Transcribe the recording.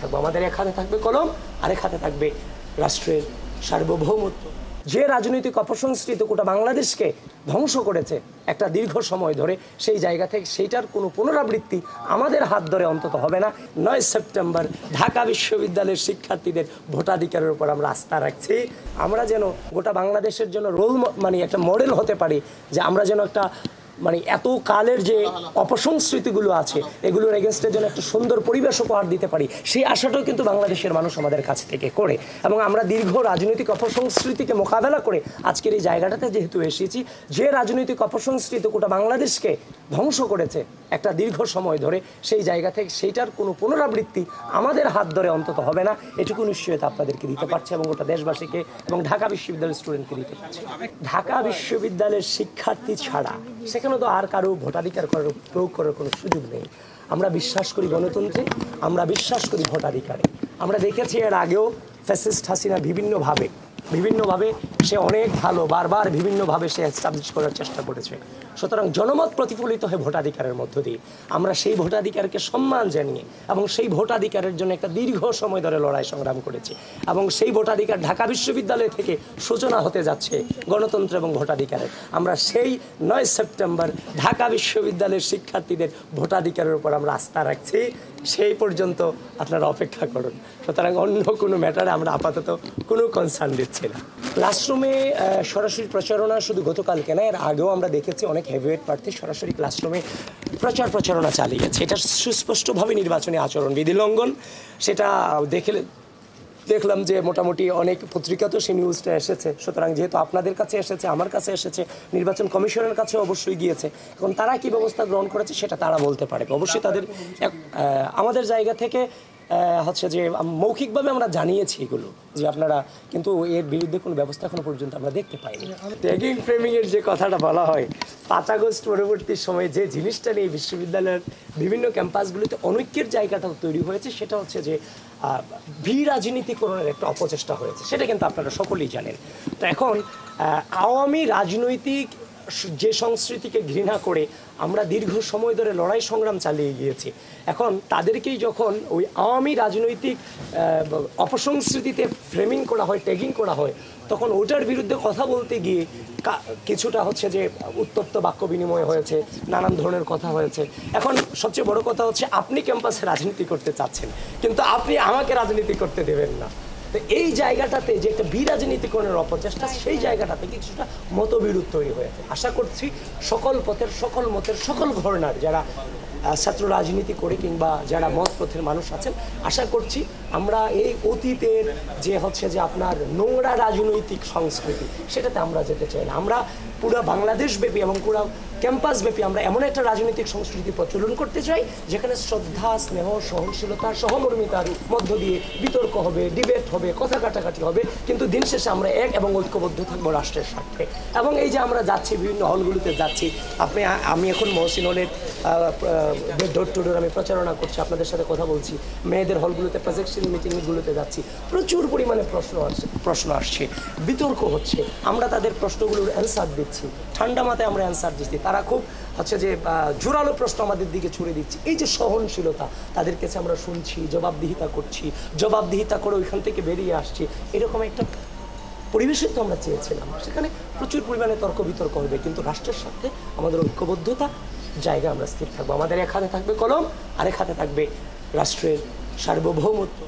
থাকবে। আমাদের এক হাতে থাকবে কলম, আরেক হাতে থাকবে রাষ্ট্রের সার্বভৌমত্ব। যে রাজনৈতিক অপসংস্কৃতি গোটা বাংলাদেশকে ধ্বংস করেছে একটা দীর্ঘ সময় ধরে, সেই জায়গা থেকে সেইটার কোনো পুনরাবৃত্তি আমাদের হাত ধরে অন্তত হবে না। 9 সেপ্টেম্বর ঢাকা বিশ্ববিদ্যালয়ের শিক্ষার্থীদের ভোটাধিকারের উপর আমরা আস্থা রাখছি। আমরা যেন গোটা বাংলাদেশের জন্য মানে একটা মডেল হতে পারি, যে আমরা যেন একটা এত কালের যে অপসংস্কৃতিগুলো আছে এগুলোর এগেনস্টের জন্য একটা সুন্দর পরিবেশ উপহার দিতে পারি, সেই আশাটাও কিন্তু বাংলাদেশের মানুষ আমাদের কাছ থেকে করে। এবং আমরা দীর্ঘ রাজনৈতিক অপসংস্কৃতিকে মোকাবেলা করে আজকের এই জায়গাটাতে যেহেতু এসেছি, যে রাজনৈতিক অপসংস্কৃতি গোটা বাংলাদেশকে ধ্বংস করেছে একটা দীর্ঘ সময় ধরে, সেই জায়গা থেকে সেইটার কোনো পুনরাবৃত্তি আমাদের হাত ধরে অন্তত হবে না, এটুকু নিশ্চয়তা আপনাদেরকে দিতে পারছে এবং গোটা দেশবাসীকে এবং ঢাকা বিশ্ববিদ্যালয়ের স্টুডেন্টকে দিতে পারছে। ঢাকা বিশ্ববিদ্যালয়ের শিক্ষার্থী ছাড়া সেখানে তো আর কারো ভোটাধিকার প্রয়োগ করার কোনো সুযোগ নেই। আমরা বিশ্বাস করি গণতন্ত্রে, আমরা বিশ্বাস করি ভোটাধিকারে। আমরা দেখেছি এর আগেও ফ্যাসিস্ট হাসিনা বিভিন্নভাবে সে অনেক ভালো বারবার বিভিন্নভাবে সে এস্টাবলিশ করার চেষ্টা করেছে। সুতরাং জনমত প্রতিফলিত হয় ভোটাধিকারের মধ্য দিয়ে। আমরা সেই ভোটাধিকারকে সম্মান জানিয়ে এবং সেই ভোটাধিকারের জন্য একটা দীর্ঘ সময় ধরে লড়াই সংগ্রাম করেছি এবং সেই ভোটাধিকার ঢাকা বিশ্ববিদ্যালয় থেকে সূচনা হতে যাচ্ছে গণতন্ত্র এবং ভোটাধিকারের। আমরা সেই 9 সেপ্টেম্বর ঢাকা বিশ্ববিদ্যালয়ের শিক্ষার্থীদের ভোটাধিকারের উপর আমরা আস্থা রাখছি। সেই পর্যন্ত আপনারা অপেক্ষা করুন। সুতরাং অন্য কোনো ম্যাটারে আমরা আপাতত কোনো কনসার্ন দিচ্ছি না। ক্লাসরুমে সরাসরি প্রচারণা শুধু গতকালকে না, এর আগেও আমরা দেখেছি অনেক হেভিওয়েট প্রার্থী সরাসরি ক্লাসরুমে প্রচারণা চালিয়েছে। এটা সুস্পষ্টভাবে নির্বাচনী আচরণবিধি লঙ্ঘন। সেটা দেখলাম যে মোটামুটি অনেক পত্রিকাতেও সেই নিউজটা এসেছে। সুতরাং যেহেতু আপনাদের কাছে এসেছে, আমার কাছে এসেছে, নির্বাচন কমিশনের কাছে অবশ্যই গিয়েছে, এখন তারা কি ব্যবস্থা গ্রহণ করেছে সেটা তারা বলতে পারে। অবশ্যই তাদের আমাদের জায়গা থেকে হচ্ছে যে মৌখিকভাবে আমরা জানিয়েছি এগুলো, যে আপনারা, কিন্তু এর বিরুদ্ধে কোনো ব্যবস্থা এখনো পর্যন্ত আমরা দেখতে পাইনি। ট্যাগিং ফ্রেমিংয়ের যে কথাটা বলা হয়, 5 আগস্ট পরবর্তী সময়ে যে জিনিসটা নিয়ে বিশ্ববিদ্যালয়ের বিভিন্ন ক্যাম্পাসগুলিতে অনৈক্যের জায়গাটা তৈরি হয়েছে, সেটা হচ্ছে যে রাজনীতিকরণের একটা অপচেষ্টা হয়েছে। সেটা কিন্তু আপনারা সকলেই জানেন। তো এখন আওয়ামী রাজনৈতিক যে সংস্কৃতিকে ঘৃণা করে আমরা দীর্ঘ সময় ধরে লড়াই সংগ্রাম চালিয়ে গিয়েছি, এখন তাদেরকেই যখন ওই আওয়ামী রাজনৈতিক অপসংস্কৃতিতে ফ্রেমিং করা হয়, ট্যাগিং করা হয়, তখন ওটার বিরুদ্ধে কথা বলতে গিয়ে কিছুটা হচ্ছে যে উত্তপ্ত বাক্য বিনিময় হয়েছে, নানান ধরনের কথা হয়েছে। এখন সবচেয়ে বড় কথা হচ্ছে, আপনি ক্যাম্পাসে রাজনীতি করতে চাচ্ছেন, কিন্তু আপনি আমাকে রাজনীতি করতে দেবেন না। তো এই জায়গাটাতে যে একটা বিরাজনীতিকরণের অপচেষ্টা, সেই জায়গাটাতে কিছুটা মতবিরোধ তৈরি হয়েছে। আশা করছি সকল পথের, সকল মতের, সকল ঘরানার যারা ছাত্র রাজনীতি করে কিংবা যারা মত পথের মানুষ আছেন, আশা করছি আমরা এই অতীতের যে হচ্ছে যে আপনার নোংরা রাজনৈতিক সংস্কৃতি, সেটাতে আমরা যেতে চাই না। আমরা পুরো বাংলাদেশব্যাপী এবং পুরো ক্যাম্পাসব্যাপী আমরা এমন একটা রাজনৈতিক সংস্কৃতি প্রচলন করতে চাই, যেখানে শ্রদ্ধা, স্নেহ, সহনশীলতা, সহমর্মিতার মধ্য দিয়ে বিতর্ক হবে, ডিবেট হবে, কথা কাটাকাটি হবে, কিন্তু দিন শেষে আমরা এক এবং ঐক্যবদ্ধ থাকবো রাষ্ট্রের স্বার্থে। এবং এই যে আমরা যাচ্ছি, বিভিন্ন হলগুলিতে যাচ্ছি, আমি এখন মহসিন হলের ডোর টু ডোর আমি প্রচারণা করছি, আপনাদের সাথে কথা বলছি, মেয়েদের হলগুলোতে, প্রজেকশন মিটিংগুলোতে যাচ্ছি, প্রচুর পরিমাণে প্রশ্ন আসছে, বিতর্ক হচ্ছে, আমরা তাদের প্রশ্নগুলোর অ্যান্সার দিচ্ছি, ঠান্ডা মাথায় আমরা অ্যান্সার দিচ্ছি, তারা খুব হচ্ছে যে জোরালো প্রশ্ন আমাদের দিকে ছুড়ে দিচ্ছে। এই যে সহনশীলতা, তাদের কাছে আমরা শুনছি, জবাবদিহিতা করছি, জবাবদিহিতা করে ওইখান থেকে বেরিয়ে আসছি, এরকম একটা পরিবেশই তো আমরা চেয়েছিলাম। সেখানে প্রচুর পরিমাণে তর্ক বিতর্ক হবে, কিন্তু রাষ্ট্রের সাথে আমাদের ঐক্যবদ্ধতা জায়গা আমরা স্থির থাকবো। আমাদের এক হাতে থাকবে কলম, আরেক হাতে থাকবে রাষ্ট্রের সার্বভৌমত্ব।